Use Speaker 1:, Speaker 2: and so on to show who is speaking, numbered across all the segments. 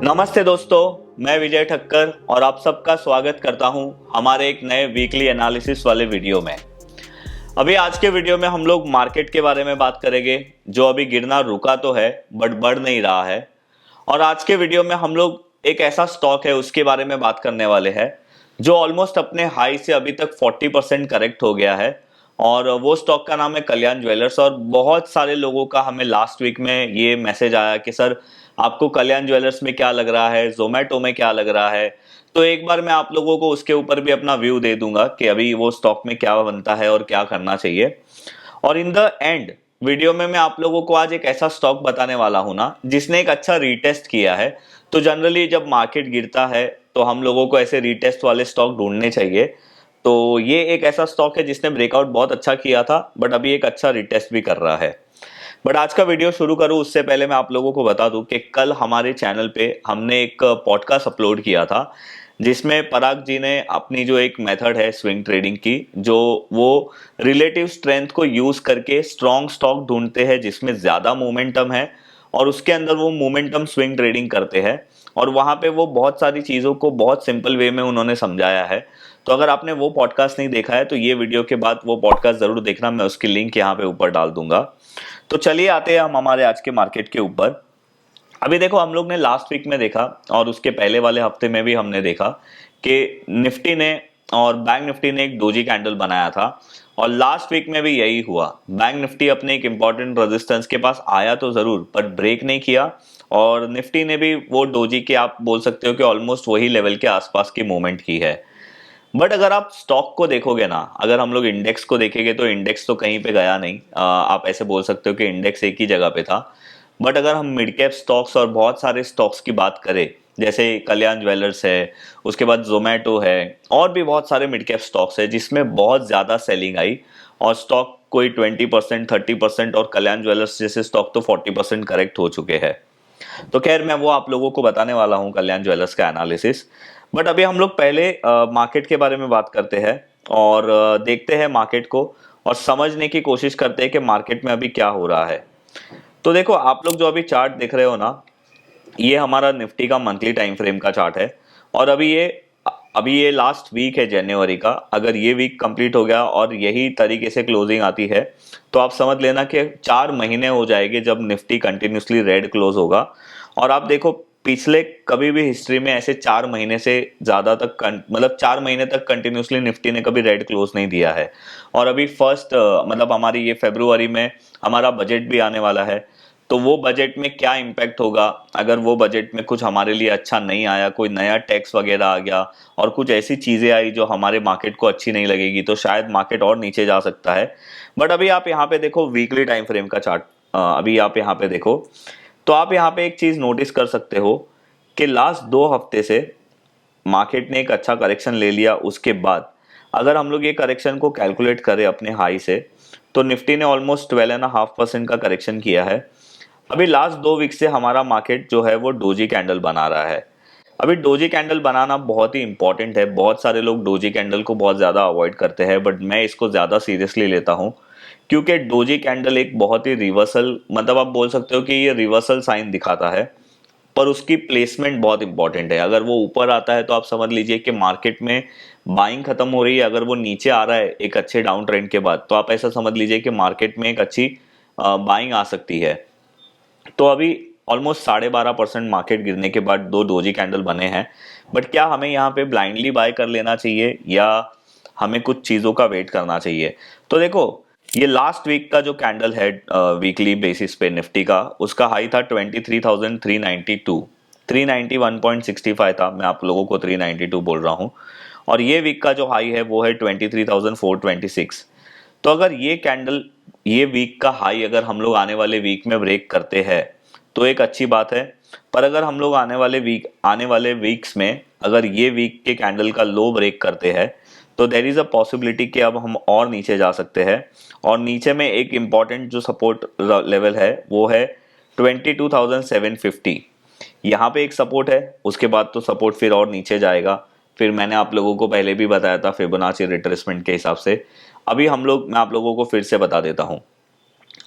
Speaker 1: नमस्ते दोस्तों, मैं विजय ठक्कर और आप सबका स्वागत करता हूं हमारे एक नए वीकली एनालिसिस वाले वीडियो में। अभी आज के वीडियो में हम लोग मार्केट के बारे में बात करेंगे, जो अभी गिरना रुका तो है बट बढ़ नहीं रहा है। और आज के वीडियो में हम लोग एक ऐसा स्टॉक है उसके बारे में बात करने वाले हैं जो ऑलमोस्ट अपने हाई से अभी तक 40% करेक्ट हो गया है। और वो स्टॉक का नाम है कल्याण ज्वेलर्स। और बहुत सारे लोगों का हमें लास्ट वीक में ये मैसेज आया कि सर आपको कल्याण ज्वेलर्स में क्या लग रहा है, जोमेटो में क्या लग रहा है। तो एक बार मैं आप लोगों को उसके ऊपर भी अपना व्यू दे दूंगा कि अभी वो स्टॉक में क्या बनता है और क्या करना चाहिए। और इन द एंड वीडियो में मैं आप लोगों को आज एक ऐसा स्टॉक बताने वाला हूं ना जिसने एक अच्छा रीटेस्ट किया है। तो जनरली जब मार्केट गिरता है तो हम लोगों को ऐसे रीटेस्ट वाले स्टॉक ढूंढने चाहिए। तो ये एक ऐसा स्टॉक है जिसने ब्रेकआउट बहुत अच्छा किया था बट अभी एक अच्छा रीटेस्ट भी कर रहा है। बट आज का वीडियो शुरू करूं उससे पहले मैं आप लोगों को बता दूं कि कल हमारे चैनल पे हमने एक पॉडकास्ट अपलोड किया था जिसमें पराग जी ने अपनी जो एक मेथड है स्विंग ट्रेडिंग की, जो वो रिलेटिव स्ट्रेंथ को यूज करके स्ट्रॉन्ग स्टॉक ढूंढते हैं जिसमें ज्यादा मोमेंटम है और उसके अंदर वो मोमेंटम स्विंग ट्रेडिंग करते हैं। और वहां पे वो बहुत सारी चीजों को बहुत सिंपल वे में उन्होंने समझाया है। तो अगर आपने वो पॉडकास्ट नहीं देखा है तो ये वीडियो के बाद वो पॉडकास्ट जरूर देखना, मैं उसकी लिंक यहाँ पे ऊपर डाल दूंगा। तो चलिए आते हैं हम हमारे आज के मार्केट के ऊपर। अभी देखो, हम लोग ने लास्ट वीक में देखा और उसके पहले वाले हफ्ते में भी हमने देखा कि निफ्टी ने और बैंक निफ्टी ने एक डोजी कैंडल बनाया था। और लास्ट वीक में भी यही हुआ। बैंक निफ्टी अपने एक इंपॉर्टेंट रेजिस्टेंस के पास आया तो जरूर पर ब्रेक नहीं किया। और निफ्टी ने भी वो डोजी के, आप बोल सकते हो कि ऑलमोस्ट वही लेवल के आसपास की मूवमेंट की है। बट अगर आप स्टॉक को देखोगे ना, अगर हम लोग इंडेक्स को देखेंगे तो इंडेक्स तो कहीं पे गया नहीं। आप ऐसे बोल सकते हो कि इंडेक्स एक ही जगह पे था। बट अगर हम मिड कैप स्टॉक्स और बहुत सारे स्टॉक्स की बात करें, जैसे कल्याण ज्वेलर्स है, उसके बाद जोमेटो है, और भी बहुत सारे मिड कैप स्टॉक्स है जिसमें बहुत ज्यादा सेलिंग आई। और स्टॉक कोई 20% 30% और कल्याण ज्वेलर्स जैसे स्टॉक तो 40% करेक्ट हो चुके हैं। तो खैर मैं वो आप लोगों को बताने वाला हूँ कल्याण ज्वेलर्स का एनालिसिस। बट अभी हम लोग पहले मार्केट के बारे में बात करते हैं और देखते हैं मार्केट को और समझने की कोशिश करते हैं कि मार्केट में अभी क्या हो रहा है। तो देखो, आप लोग जो अभी चार्ट देख रहे हो ना, ये हमारा निफ्टी का मंथली टाइम फ्रेम का चार्ट है। और अभी ये लास्ट वीक है जनवरी का। अगर ये वीक कंप्लीट हो गया और यही तरीके से क्लोजिंग आती है तो आप समझ लेना कि 4 महीने हो जाएंगे जब निफ्टी कंटिन्यूसली रेड क्लोज होगा। और आप देखो, पिछले कभी भी हिस्ट्री में ऐसे 4 महीने से ज्यादा तक मतलब 4 महीने तक कंटिन्यूसली निफ्टी ने कभी रेड क्लोज नहीं दिया है। और अभी फर्स्ट मतलब हमारी ये फरवरी में हमारा बजट भी आने वाला है। तो वो बजट में क्या इम्पैक्ट होगा, अगर वो बजट में कुछ हमारे लिए अच्छा नहीं आया, कोई नया टैक्स वगैरह आ गया और कुछ ऐसी चीजें आई जो हमारे मार्केट को अच्छी नहीं लगेगी, तो शायद मार्केट और नीचे जा सकता है। बट अभी आप यहाँ पे देखो वीकली टाइम फ्रेम का चार्ट। अभी आप यहाँ पे देखो तो आप यहाँ पे एक चीज नोटिस कर सकते हो कि लास्ट 2 हफ्ते से मार्केट ने एक अच्छा करेक्शन ले लिया। उसके बाद अगर हम लोग ये करेक्शन को कैलकुलेट करें अपने हाई से, तो निफ्टी ने ऑलमोस्ट 12.5% का करेक्शन किया है। अभी लास्ट 2 वीक से हमारा मार्केट जो है वो डोजी कैंडल बना रहा है। अभी डोजी कैंडल बनाना बहुत ही इंपॉर्टेंट है। बहुत सारे लोग डोजी कैंडल को बहुत ज्यादा अवॉइड करते हैं बट मैं इसको ज्यादा सीरियसली लेता हूं, क्योंकि डोजी कैंडल एक बहुत ही रिवर्सल, मतलब आप बोल सकते हो कि ये रिवर्सल साइन दिखाता है। पर उसकी प्लेसमेंट बहुत इंपॉर्टेंट है। अगर वो ऊपर आता है तो आप समझ लीजिए कि मार्केट में बाइंग खत्म हो रही है। अगर वो नीचे आ रहा है एक अच्छे डाउन ट्रेंड के बाद, तो आप ऐसा समझ लीजिए कि मार्केट में एक अच्छी बाइंग आ सकती है। तो अभी ऑलमोस्ट 12.5% मार्केट गिरने के बाद 2 डोजी कैंडल बने हैं। बट क्या हमें यहाँ पे ब्लाइंडली बाय कर लेना चाहिए या हमें कुछ चीजों का वेट करना चाहिए? तो देखो, ये लास्ट वीक का जो कैंडल है वीकली बेसिस पे निफ्टी का, उसका हाई था 23,392, 391.65 था। मैं आप लोगों को 392 बोल रहा हूँ। और ये वीक का जो हाई है वो है 23,426। तो अगर ये कैंडल, ये वीक का हाई अगर हम लोग आने वाले वीक में ब्रेक करते हैं तो एक अच्छी बात है। पर अगर हम लोग आने वाले वीक्स में अगर ये वीक के कैंडल का लो ब्रेक करते हैं तो देर इज अ पॉसिबिलिटी कि अब हम और नीचे जा सकते हैं। और नीचे में एक इम्पॉर्टेंट जो सपोर्ट लेवल है वो है 22,750। यहाँ पे एक सपोर्ट है, उसके बाद तो सपोर्ट फिर और नीचे जाएगा। फिर मैंने आप लोगों को पहले भी बताया था फिबोनाची रिट्रेसमेंट के हिसाब से। अभी मैं आप लोगों को फिर से बता देता हूँ।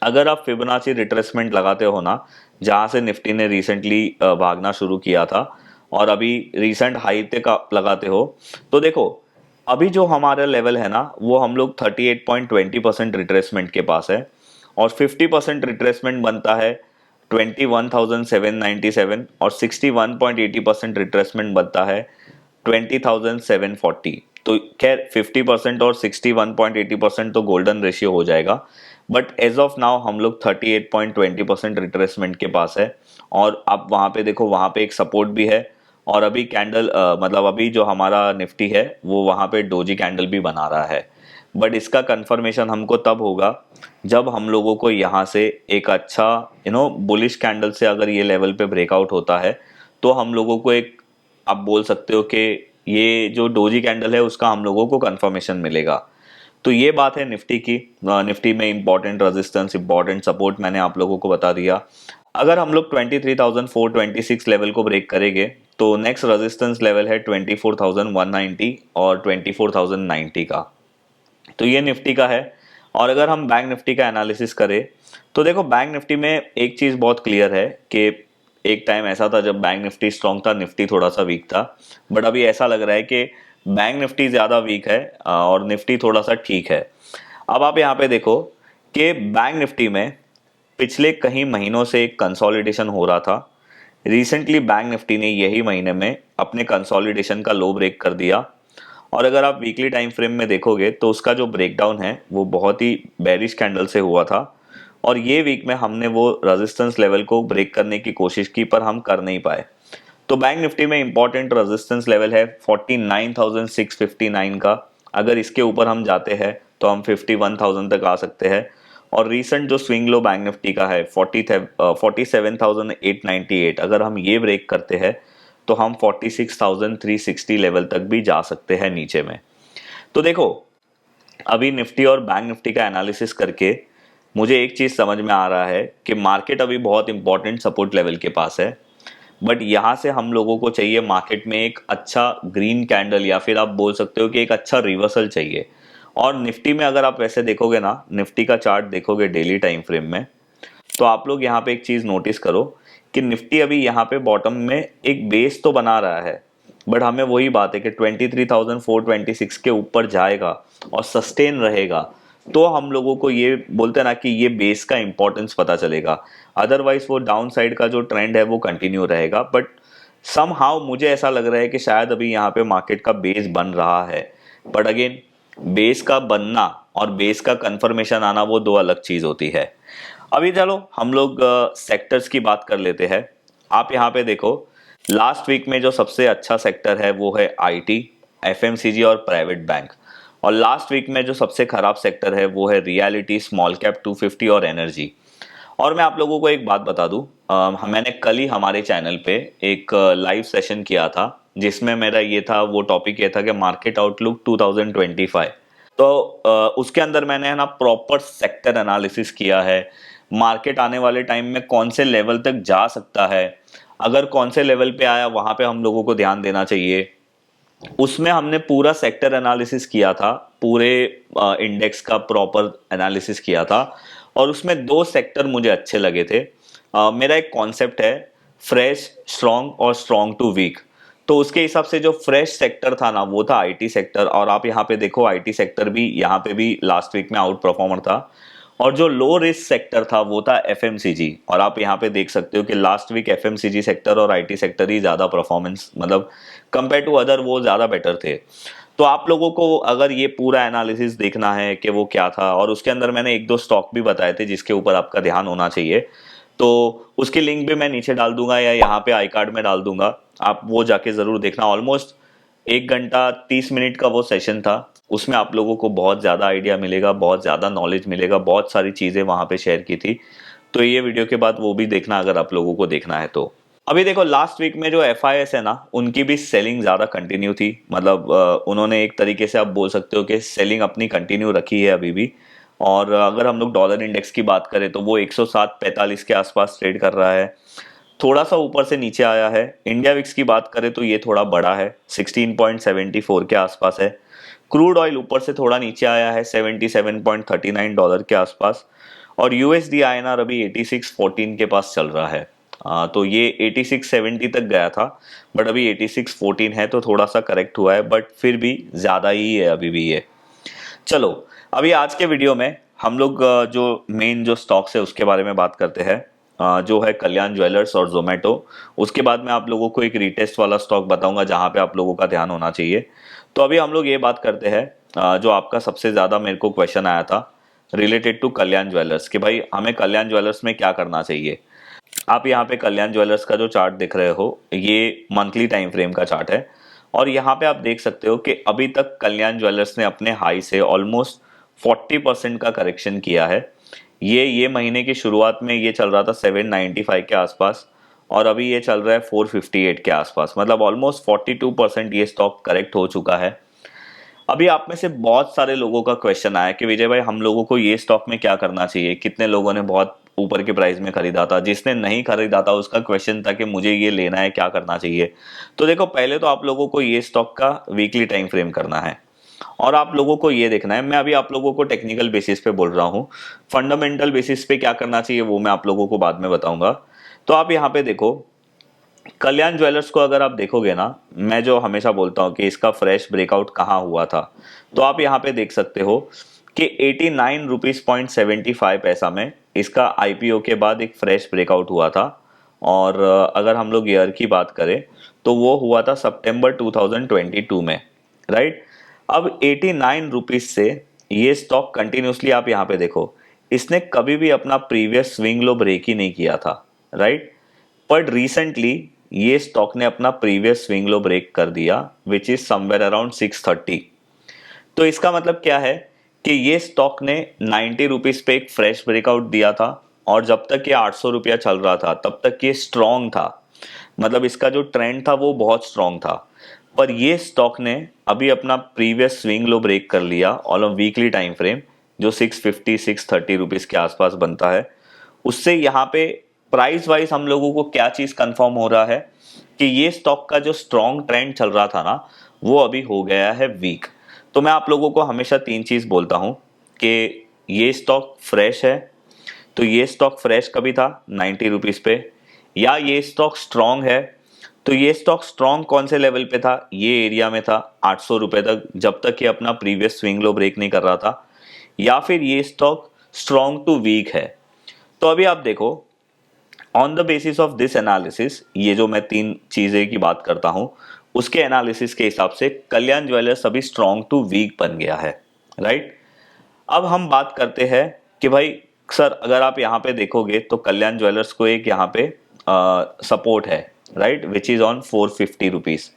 Speaker 1: अगर आप फिबोनाची रिट्रेसमेंट लगाते हो ना, जहां से निफ्टी ने रिसेंटली भागना शुरू किया था और अभी रिसेंट हाई तक आप लगाते हो, तो देखो अभी जो हमारा लेवल है ना, वो हम लोग 38.20% रिट्रेसमेंट के पास है और 50% रिट्रेसमेंट बनता है 21,797 और 61.80% रिट्रेसमेंट बनता है 20,740। तो खैर 50% और 61.80% तो गोल्डन रेशियो हो जाएगा, बट एज ऑफ नाउ हम लोग 38.20% रिट्रेसमेंट के पास है। और आप वहां पे देखो, वहां पे एक सपोर्ट भी है और अभी कैंडल मतलब अभी जो हमारा निफ्टी है वो वहां पे डोजी कैंडल भी बना रहा है। बट इसका कंफर्मेशन हमको तब होगा जब हम लोगों को यहाँ से एक अच्छा बुलिश कैंडल से अगर ये लेवल पे ब्रेकआउट होता है, तो हम लोगों को एक, आप बोल सकते हो कि ये जो डोजी कैंडल है उसका हम लोगों को कंफर्मेशन मिलेगा। तो ये बात है निफ्टी की। निफ्टी में इंपॉर्टेंट रेजिस्टेंस, इंपॉर्टेंट सपोर्ट मैंने आप लोगों को बता दिया। अगर हम लोग 23,426 लेवल को ब्रेक करेंगे तो नेक्स्ट रेजिस्टेंस लेवल है 24,190 और 24,090 का। तो ये निफ्टी का है। और अगर हम बैंक निफ्टी का एनालिसिस करें तो देखो बैंक निफ्टी में एक चीज़ बहुत क्लियर है कि एक टाइम ऐसा था जब बैंक निफ्टी स्ट्रांग था, निफ्टी थोड़ा सा वीक था। बट अभी ऐसा लग रहा है कि बैंक निफ्टी ज़्यादा वीक है और निफ्टी थोड़ा सा ठीक है। अब आप यहाँ पे देखो कि बैंक निफ्टी में पिछले कई महीनों से एक कंसोलिडेशन हो रहा था। रिसेंटली बैंक निफ्टी ने यही महीने में अपने कंसोलिडेशन का लो ब्रेक कर दिया और अगर आप वीकली टाइम फ्रेम में देखोगे तो उसका जो ब्रेकडाउन है वो बहुत ही बेरिश कैंडल से हुआ था और ये वीक में हमने वो रेजिस्टेंस लेवल को ब्रेक करने की कोशिश की पर हम कर नहीं पाए। तो बैंक निफ्टी में इंपॉर्टेंट रेजिस्टेंस लेवल है 49,659 का। अगर इसके ऊपर हम जाते हैं तो हम 51,000 तक आ सकते हैं। और रीसेंट जो स्विंग लो बैंक निफ्टी का है 47,898, अगर हम ये ब्रेक करते हैं तो हम 46,360 लेवल तक भी जा सकते हैं नीचे में। तो देखो अभी निफ्टी और बैंक निफ्टी का एनालिसिस करके मुझे एक चीज़ समझ में आ रहा है कि मार्केट अभी बहुत इंपॉर्टेंट सपोर्ट लेवल के पास है। बट यहाँ से हम लोगों को चाहिए मार्केट में एक अच्छा ग्रीन कैंडल या फिर आप बोल सकते हो कि एक अच्छा रिवर्सल चाहिए। और निफ्टी में अगर आप वैसे देखोगे ना, निफ्टी का चार्ट देखोगे डेली टाइम फ्रेम में, तो आप लोग यहाँ पे एक चीज़ नोटिस करो कि निफ्टी अभी यहाँ पे बॉटम में एक बेस तो बना रहा है, बट हमें वही बात है कि 23,426 के ऊपर जाएगा और सस्टेन रहेगा तो हम लोगों को ये बोलते हैं ना कि ये बेस का इंपॉर्टेंस पता चलेगा। अदरवाइज वो डाउन साइड का जो ट्रेंड है वो कंटिन्यू रहेगा। बट समहाउ मुझे ऐसा लग रहा है कि शायद अभी यहाँ पे मार्केट का बेस बन रहा है। बट अगेन बेस का बनना और बेस का कंफर्मेशन आना वो दो अलग चीज होती है। अभी चलो हम लोग सेक्टर्स की बात कर लेते हैं। आप यहाँ पे देखो लास्ट वीक में जो सबसे अच्छा सेक्टर है वो है आईटी, एफएमसीजी और प्राइवेट बैंक। और लास्ट वीक में जो सबसे खराब सेक्टर है वो है रियलिटी, स्मॉल कैप 250 और एनर्जी। और मैं आप लोगों को एक बात बता दूं, मैंने कल ही हमारे चैनल पे एक लाइव सेशन किया था जिसमें मेरा ये था, वो टॉपिक ये था कि मार्केट आउटलुक 2025। तो उसके अंदर मैंने है ना प्रॉपर सेक्टर एनालिसिस किया है। मार्केट आने वाले टाइम में कौन से लेवल तक जा सकता है, अगर कौन से लेवल पे आया वहां पे हम लोगों को ध्यान देना चाहिए, उसमें हमने पूरा सेक्टर एनालिसिस किया था, पूरे इंडेक्स का प्रॉपर एनालिसिस किया था। और उसमें दो सेक्टर मुझे अच्छे लगे थे। मेरा एक कॉन्सेप्ट है फ्रेश, स्ट्रॉन्ग और स्ट्रॉन्ग टू वीक। तो उसके हिसाब से जो फ्रेश सेक्टर था ना वो था आईटी सेक्टर। और आप यहाँ पे देखो आईटी सेक्टर भी यहाँ पे भी लास्ट वीक में आउट परफॉर्मर था। और जो लो रिस्क सेक्टर था वो था एफएमसीजी। और आप यहाँ पे देख सकते हो कि लास्ट वीक एफएमसीजी सेक्टर और आईटी सेक्टर ही ज्यादा परफॉर्मेंस, मतलब कंपेयर टू अदर वो ज्यादा बेटर थे। तो आप लोगों को अगर ये पूरा एनालिसिस देखना है कि वो क्या था, और उसके अंदर मैंने एक दो स्टॉक भी बताए थे जिसके ऊपर आपका ध्यान होना चाहिए, तो उसकी लिंक भी मैं नीचे डाल दूंगा या यहाँ पे आई कार्ड में डाल दूंगा। आप वो जाके जरूर देखना। ऑलमोस्ट 1 घंटा 30 मिनट का वो सेशन था। उसमें आप लोगों को बहुत ज़्यादा आइडिया मिलेगा, बहुत ज़्यादा नॉलेज मिलेगा, बहुत सारी चीज़ें वहाँ पे शेयर की थी। तो ये वीडियो के बाद वो भी देखना अगर आप लोगों को देखना है तो। अभी देखो लास्ट वीक में जो एफआईएस है ना, उनकी भी सेलिंग ज़्यादा कंटिन्यू थी। मतलब उन्होंने एक तरीके से आप बोल सकते हो कि सेलिंग अपनी कंटिन्यू रखी है अभी भी। और अगर हम लोग डॉलर इंडेक्स की बात करें तो वो 107.45 के आसपास ट्रेड कर रहा है, थोड़ा सा ऊपर से नीचे आया है। इंडिया विक्स की बात करें तो ये थोड़ा बड़ा है, 16.74 के आसपास है। क्रूड ऑयल ऊपर से थोड़ा नीचे आया है, $77.39 के आसपास। और यूएसडी आईएनआर अभी 8614 के पास चल रहा है। तो ये 8670 तक गया था, बट अभी 8614 है, तो थोड़ा सा करेक्ट हुआ है, बट फिर भी ज़्यादा ही है अभी भी ये। चलो अभी आज के वीडियो में हम लोग जो मेन जो स्टॉक्स है उसके बारे में बात करते हैं, जो है कल्याण ज्वेलर्स और जोमेटो। उसके बाद मैं आप लोगों को एक रीटेस्ट वाला स्टॉक बताऊंगा जहां पे आप लोगों का ध्यान होना चाहिए। तो अभी हम लोग ये बात करते हैं, जो आपका सबसे ज़्यादा मेरे को क्वेश्चन आया था रिलेटेड टू कल्याण ज्वेलर्स कि भाई हमें कल्याण ज्वेलर्स में क्या करना चाहिए। आप यहाँ पे कल्याण ज्वेलर्स का जो चार्ट दिख रहे हो ये मंथली टाइम फ्रेम का चार्ट है, और यहाँ पे आप देख सकते हो कि अभी तक कल्याण ज्वेलर्स ने अपने हाई से ऑलमोस्ट 40% का करेक्शन किया है। ये महीने की शुरुआत में ये चल रहा था 795 के आसपास, और अभी ये चल रहा है 458 के आसपास, मतलब ऑलमोस्ट 42% ये स्टॉक करेक्ट हो चुका है। अभी आप में से बहुत सारे लोगों का क्वेश्चन आया कि विजय भाई हम लोगों को ये स्टॉक में क्या करना चाहिए, कितने लोगों ने बहुत ऊपर के प्राइस में खरीदा था, जिसने नहीं खरीदा था उसका क्वेश्चन था कि मुझे ये लेना है, क्या करना चाहिए। तो देखो पहले तो आप लोगों को ये स्टॉक का वीकली टाइम फ्रेम करना है, और आप लोगों को ये देखना है। मैं अभी आप लोगों को टेक्निकल बेसिस पे बोल रहा हूँ, फंडामेंटल बेसिस पे क्या करना चाहिए वो मैं आप लोगों को बाद में बताऊंगा। तो आप यहाँ पे देखो कल्याण ज्वेलर्स को अगर आप देखोगे ना, मैं जो हमेशा बोलता हूँ कि इसका फ्रेश ब्रेकआउट कहाँ हुआ था, तो आप यहाँ पे देख सकते हो कि 89 रुपीज पॉइंट 75 पैसा में इसका आईपीओ के बाद एक फ्रेश ब्रेकआउट हुआ था। और अगर हम लोग ईयर की बात करें तो वो हुआ था सितंबर 2022 में, राइट। अब 89 रुपीज से ये स्टॉक कंटिन्यूसली आप यहाँ पे देखो, इसने कभी भी अपना प्रीवियस स्विंग लो ब्रेक ही नहीं किया था, राइट। बट रिसेंटली ये स्टॉक ने अपना प्रीवियस स्विंग लो ब्रेक कर दिया, विच इज समवेयर अराउंड 630। तो इसका मतलब क्या है कि ये स्टॉक ने 90 रुपीज पे एक फ्रेश ब्रेकआउट दिया था, और जब तक ये 800 रुपया चल रहा था तब तक ये स्ट्रॉन्ग था, मतलब इसका जो ट्रेंड था वो बहुत स्ट्रॉन्ग था। पर ये स्टॉक ने अभी अपना प्रीवियस स्विंग लो ब्रेक कर लिया ऑन वीकली टाइम फ्रेम, जो 650 630 रुपीज के आसपास बनता है। उससे यहाँ पे प्राइस वाइज हम लोगों को क्या चीज कंफर्म हो रहा है कि ये स्टॉक का जो स्ट्रॉन्ग ट्रेंड चल रहा था ना वो अभी हो गया है वीक। तो मैं आप लोगों को हमेशा तीन चीज बोलता हूं कि ये स्टॉक फ्रेश है, तो ये स्टॉक फ्रेश कभी था 90 रुपीज पे, या ये स्टॉक स्ट्रॉन्ग है, तो ये स्टॉक स्ट्रॉन्ग कौन से लेवल पे था, ये एरिया में था 800 रुपए तक, जब तक ये अपना प्रीवियस स्विंग लो ब्रेक नहीं कर रहा था, या फिर ये स्टॉक स्ट्रॉन्ग टू वीक है। तो अभी आप देखो on the basis of this analysis, ये जो मैं तीन चीजें की बात करता हूं उसके एनालिसिस के हिसाब से कल्याण ज्वेलर्स अभी स्ट्रॉन्ग टू वीक बन गया है, राइट। अब हम बात करते हैं कि भाई सर अगर आप यहाँ पे देखोगे तो कल्याण ज्वेलर्स को एक यहाँ पे सपोर्ट है, right, which is on 450 rupees.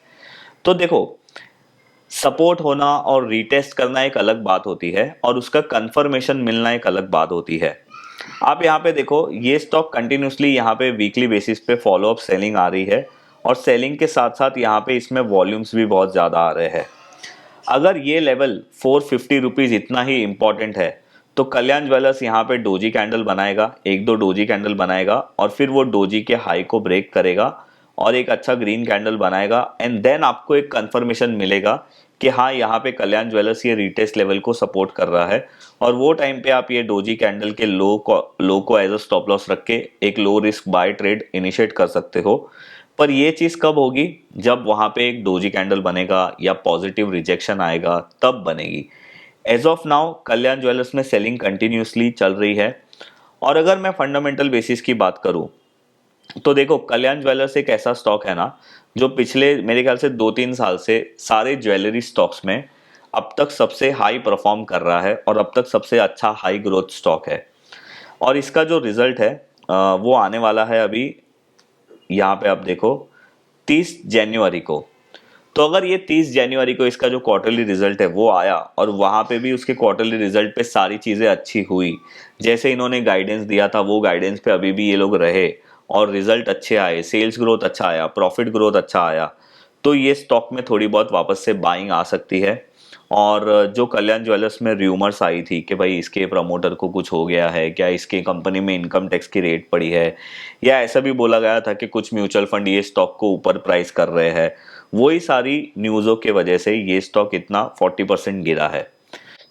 Speaker 1: तो देखो सपोर्ट होना और रीटेस्ट करना एक अलग बात होती है, और उसका कंफर्मेशन मिलना एक अलग बात होती है। आप यहाँ पे देखो ये स्टॉक कंटिन्यूसली यहाँ पे वीकली बेसिस पे फॉलो अप सेलिंग आ रही है, और सेलिंग के साथ साथ यहाँ पे इसमें वॉल्यूम्स भी बहुत ज़्यादा आ रहे हैं। अगर ये लेवल 450 रुपीज़ इतना ही इंपॉर्टेंट है तो कल्याण ज्वेलर्स यहाँ पे डोजी कैंडल बनाएगा, एक दो डोजी कैंडल बनाएगा, और फिर वो डोजी के हाई को ब्रेक करेगा और एक अच्छा ग्रीन कैंडल बनाएगा, एंड देन आपको एक कंफर्मेशन मिलेगा कि हाँ यहाँ पे कल्याण ज्वेलर्स ये रीटेस्ट लेवल को सपोर्ट कर रहा है, और वो टाइम पे आप ये डोजी कैंडल के लो को एज अ स्टॉप लॉस रख के एक low risk buy trade initiate कर सकते हो। पर ये चीज कब होगी, जब वहां पे एक डोजी कैंडल बनेगा या पॉजिटिव रिजेक्शन आएगा तब बनेगी। As of now Kalyan jewellers में सेलिंग कंटिन्यूसली चल रही है। और अगर मैं फंडामेंटल बेसिस की बात करूं तो देखो कल्याण ज्वेलर्स एक ऐसा स्टॉक है ना जो पिछले मेरे ख्याल से 2-3 साल से सारे ज्वेलरी स्टॉक्स में अब तक सबसे हाई परफॉर्म कर रहा है, और अब तक सबसे अच्छा हाई ग्रोथ स्टॉक है। और इसका जो रिजल्ट है वो आने वाला है अभी, यहाँ पे आप देखो 30 जनवरी को। तो अगर ये 30 जनवरी को इसका जो क्वार्टरली रिजल्ट है वो आया, और वहां पे भी उसके क्वार्टरली रिजल्ट पे सारी चीजें अच्छी हुई, जैसे इन्होंने गाइडेंस दिया था वो गाइडेंस पे अभी भी ये लोग रहे, और रिजल्ट अच्छे आए, सेल्स ग्रोथ अच्छा आया, प्रॉफिट ग्रोथ अच्छा आया, तो ये स्टॉक में थोड़ी बहुत वापस से बाइंग आ सकती है। और जो कल्याण ज्वेलर्स में र्यूमर्स आई थी कि भाई इसके प्रमोटर को कुछ हो गया है क्या, इसके कंपनी में इनकम टैक्स की रेट पड़ी है, या ऐसा भी बोला गया था कि कुछ म्यूचुअल फंड ये स्टॉक को ऊपर प्राइस कर रहे हैं, वही सारी न्यूज़ों के वजह से ये स्टॉक इतना 40% गिरा है।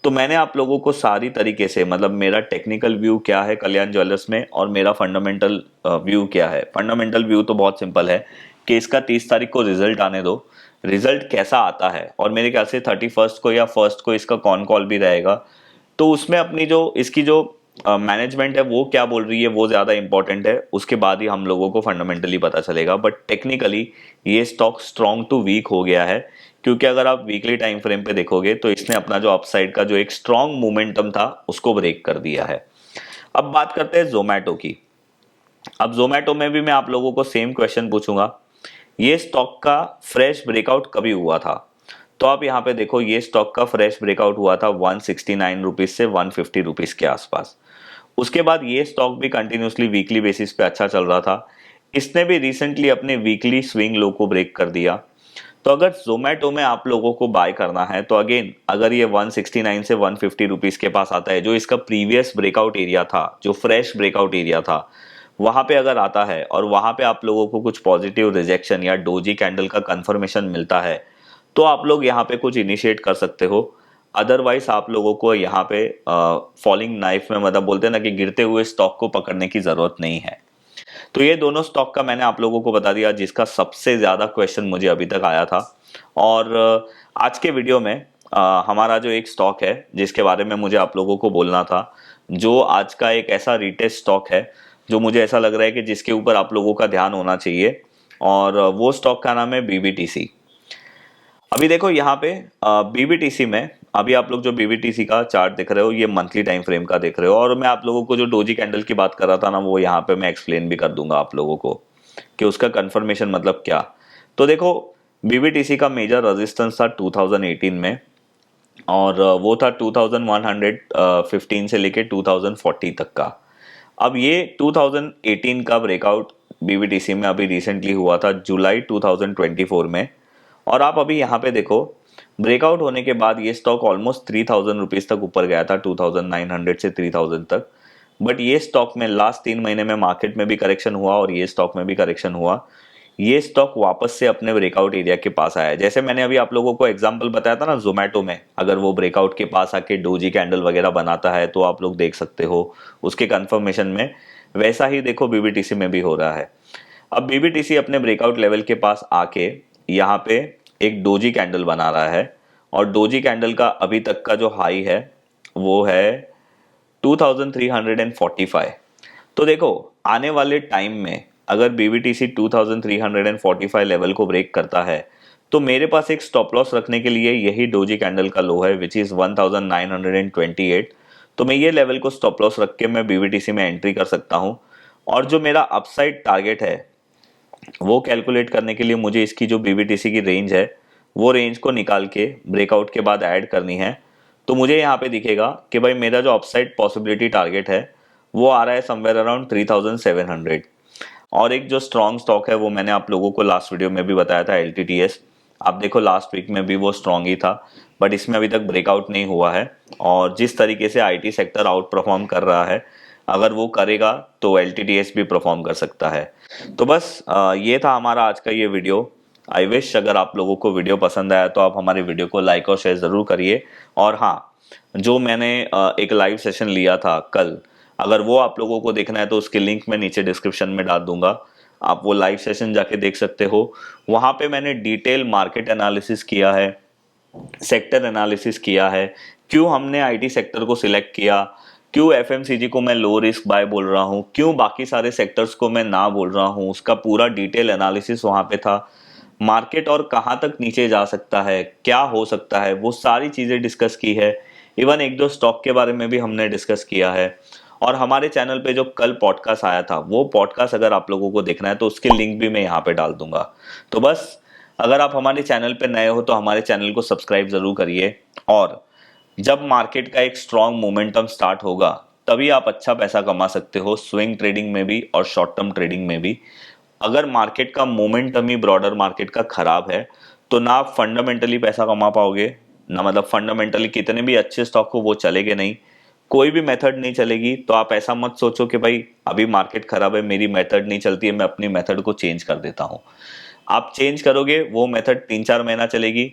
Speaker 1: तो मैंने आप लोगों को सारी तरीके से, मतलब मेरा टेक्निकल व्यू क्या है कल्याण ज्वेलर्स में और मेरा फंडामेंटल व्यू क्या है। फंडामेंटल व्यू तो बहुत सिंपल है कि इसका 30 तारीख को रिजल्ट आने दो, रिजल्ट कैसा आता है, और मेरे ख्याल से 31 को या 1 को इसका कॉन कॉल भी रहेगा, तो उसमें अपनी जो इसकी जो मैनेजमेंट है वो क्या बोल रही है वो ज़्यादा इंपॉर्टेंट है, उसके बाद ही हम लोगों को फंडामेंटली पता चलेगा। बट टेक्निकली ये स्टॉक स्ट्रॉन्ग टू वीक हो गया है, क्योंकि अगर आप वीकली टाइम फ्रेम पे देखोगे तो इसने अपना जो अपसाइड का जो एक स्ट्रॉन्ग मोमेंटम था उसको ब्रेक कर दिया है। अब बात करते हैं जोमैटो की। अब जोमैटो में भी मैं आप लोगों को सेम क्वेश्चन पूछूंगा, ये स्टॉक का फ्रेश ब्रेकआउट कभी हुआ था? तो आप यहाँ पे देखो, ये स्टॉक का फ्रेश ब्रेकआउट हुआ था 169 रुपीज से 150 रुपीज के आसपास। उसके बाद ये स्टॉक भी कंटिन्यूसली वीकली बेसिस पे अच्छा चल रहा था। इसने भी रिसेंटली अपने वीकली स्विंग लो को ब्रेक कर दिया। तो अगर जोमेटो में आप लोगों को बाय करना है तो अगेन अगर ये 169 से 150 रुपीज के पास आता है, जो इसका प्रीवियस ब्रेकआउट एरिया था, जो फ्रेश ब्रेकआउट एरिया था, वहां पे अगर आता है और वहां पे आप लोगों को कुछ पॉजिटिव रिजेक्शन या डोजी कैंडल का कंफर्मेशन मिलता है तो आप लोग यहाँ पे कुछ इनिशिएट कर सकते हो। अदरवाइज आप लोगों को यहाँ पे फॉलिंग नाइफ में, मतलब बोलते हैं ना कि गिरते हुए स्टॉक को पकड़ने की जरूरत नहीं है। तो ये दोनों स्टॉक का मैंने आप लोगों को बता दिया जिसका सबसे ज्यादा क्वेश्चन मुझे अभी तक आया था। और आज के वीडियो में हमारा जो एक स्टॉक है जिसके बारे में मुझे आप लोगों को बोलना था, जो आज का एक ऐसा रिटेस्ट स्टॉक है जो मुझे ऐसा लग रहा है कि जिसके ऊपर आप लोगों का ध्यान होना चाहिए, और वो स्टॉक का नाम है बीबीटीसी। अभी देखो यहाँ पे बीबीटीसी में, अभी आप लोग जो बीबीटीसी का चार्ट देख रहे हो ये मंथली टाइम फ्रेम का देख रहे हो, और मैं आप लोगों को जो डोजी कैंडल की बात कर रहा था ना वो यहाँ पे मैं एक्सप्लेन भी कर दूंगा आप लोगों को कि उसका कंफर्मेशन मतलब क्या। तो देखो बीबीटीसी का मेजर रेजिस्टेंस था 2018 में, और वो था 2115 से लेके 2040 तक का। अब ये 2018 का ब्रेकआउट बीबीटीसी में अभी रिसेंटली हुआ था जुलाई 2024 में, और आप अभी यहाँ पे देखो ब्रेकआउट होने के बाद ये स्टॉक ऑलमोस्ट 3000 रुपीज तक ऊपर गया था, 2900 से 3000 तक। बट ये स्टॉक में लास्ट 3 महीने में मार्केट में भी करेक्शन हुआ और ये स्टॉक में भी करेक्शन हुआ। ये स्टॉक वापस से अपने ब्रेकआउट एरिया के पास आया है। जैसे मैंने अभी आप लोगों को एग्जांपल बताया था ना जोमेटो में, अगर वो ब्रेकआउट के पास आके डोजी कैंडल वगैरह बनाता है तो आप लोग देख सकते हो उसके कंफर्मेशन में, वैसा ही देखो बीबीटीसी में भी हो रहा है। अब बीबीटीसी अपने ब्रेकआउट लेवल के पास आके यहाँ पे एक डोजी कैंडल बना रहा है, और डोजी कैंडल का अभी तक का जो हाई है वो है 2345। तो देखो आने वाले टाइम में अगर बीबीटीसी 2345 लेवल को ब्रेक करता है तो मेरे पास एक स्टॉप लॉस रखने के लिए यही डोजी कैंडल का लो है विच इज 1928। तो मैं ये लेवल को स्टॉप लॉस रख के मैं बीबीटीसी में एंट्री कर सकता हूँ, और जो मेरा अपसाइड टारगेट है वो कैलकुलेट करने के लिए मुझे इसकी जो बीबीटीसी की रेंज है वो रेंज को निकाल के ब्रेकआउट के बाद ऐड करनी है। तो मुझे यहाँ पे दिखेगा कि भाई मेरा जो अपसाइड पॉसिबिलिटी टारगेट है वो आ रहा है समवेयर अराउंड 3700। और एक जो स्ट्रॉन्ग स्टॉक है वो मैंने आप लोगों को लास्ट वीडियो में भी बताया था, एलटीटीएस। आप देखो लास्ट वीक में भी वो स्ट्रॉन्ग ही था, बट इसमें अभी तक ब्रेकआउट नहीं हुआ है। और जिस तरीके से आईटी सेक्टर आउट परफॉर्म कर रहा है, अगर वो करेगा तो एलटीटीएस भी परफॉर्म कर सकता है। तो बस ये था हमारा आज का ये वीडियो। आई विश अगर आप लोगों को वीडियो पसंद आया तो आप हमारे वीडियो को लाइक और शेयर ज़रूर करिए। और हाँ, जो मैंने एक लाइव सेशन लिया था कल, अगर वो आप लोगों को देखना है तो उसकी लिंक मैं नीचे डिस्क्रिप्शन में डाल दूंगा, आप वो लाइव सेशन जाके देख सकते हो। वहाँ पे मैंने डिटेल मार्केट एनालिसिस किया है, सेक्टर एनालिसिस किया है, क्यों हमने आईटी सेक्टर को सिलेक्ट किया, क्यों एफएमसीजी को मैं लो रिस्क बाय बोल रहा हूँ, क्यों बाकी सारे सेक्टर्स को मैं ना बोल रहा हूँ, उसका पूरा डिटेल एनालिसिस वहाँ पे था। मार्केट और कहाँ तक नीचे जा सकता है, क्या हो सकता है, वो सारी चीज़ें डिस्कस की है। इवन एक दो स्टॉक के बारे में भी हमने डिस्कस किया है। और हमारे चैनल पे जो कल पॉडकास्ट आया था वो पॉडकास्ट अगर आप लोगों को देखना है तो उसकी लिंक भी मैं यहाँ पे डाल दूंगा। तो बस अगर आप हमारे चैनल पे नए हो तो हमारे चैनल को सब्सक्राइब जरूर करिए, और जब मार्केट का एक स्ट्रॉन्ग मोमेंटम स्टार्ट होगा तभी आप अच्छा पैसा कमा सकते हो, स्विंग ट्रेडिंग में भी और शॉर्ट टर्म ट्रेडिंग में भी। अगर मार्केट का मोमेंटम ही ब्रॉडर मार्केट का खराब है तो ना आप फंडामेंटली पैसा कमा पाओगे, ना मतलब फंडामेंटली कितने भी अच्छे स्टॉक हो वो चलेंगे नहीं, कोई भी मेथड नहीं चलेगी। तो आप ऐसा मत सोचो कि भाई अभी मार्केट खराब है मेरी मेथड नहीं चलती है, मैं अपनी मेथड को चेंज कर देता हूँ। आप चेंज करोगे वो मेथड 3-4 महीना चलेगी,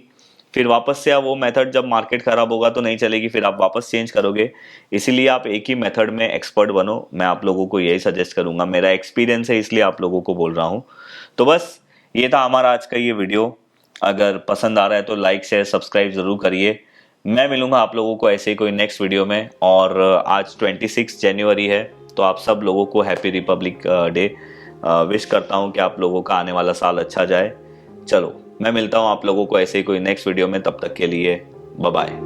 Speaker 1: फिर वापस से वो मेथड जब मार्केट खराब होगा तो नहीं चलेगी, फिर आप वापस चेंज करोगे। इसीलिए आप एक ही मेथड में एक्सपर्ट बनो, मैं आप लोगों को यही सजेस्ट करूंगा, मेरा एक्सपीरियंस है इसलिए आप लोगों को बोल रहा हूँ। तो बस ये था हमारा आज का ये वीडियो। अगर पसंद आ रहा है तो लाइक शेयर सब्सक्राइब जरूर करिए। मैं मिलूंगा आप लोगों को ऐसे ही कोई नेक्स्ट वीडियो में। और आज 26 जनवरी है, तो आप सब लोगों को हैप्पी रिपब्लिक डे विश करता हूं कि आप लोगों का आने वाला साल अच्छा जाए। चलो मैं मिलता हूं आप लोगों को ऐसे ही कोई नेक्स्ट वीडियो में, तब तक के लिए बाय बाय।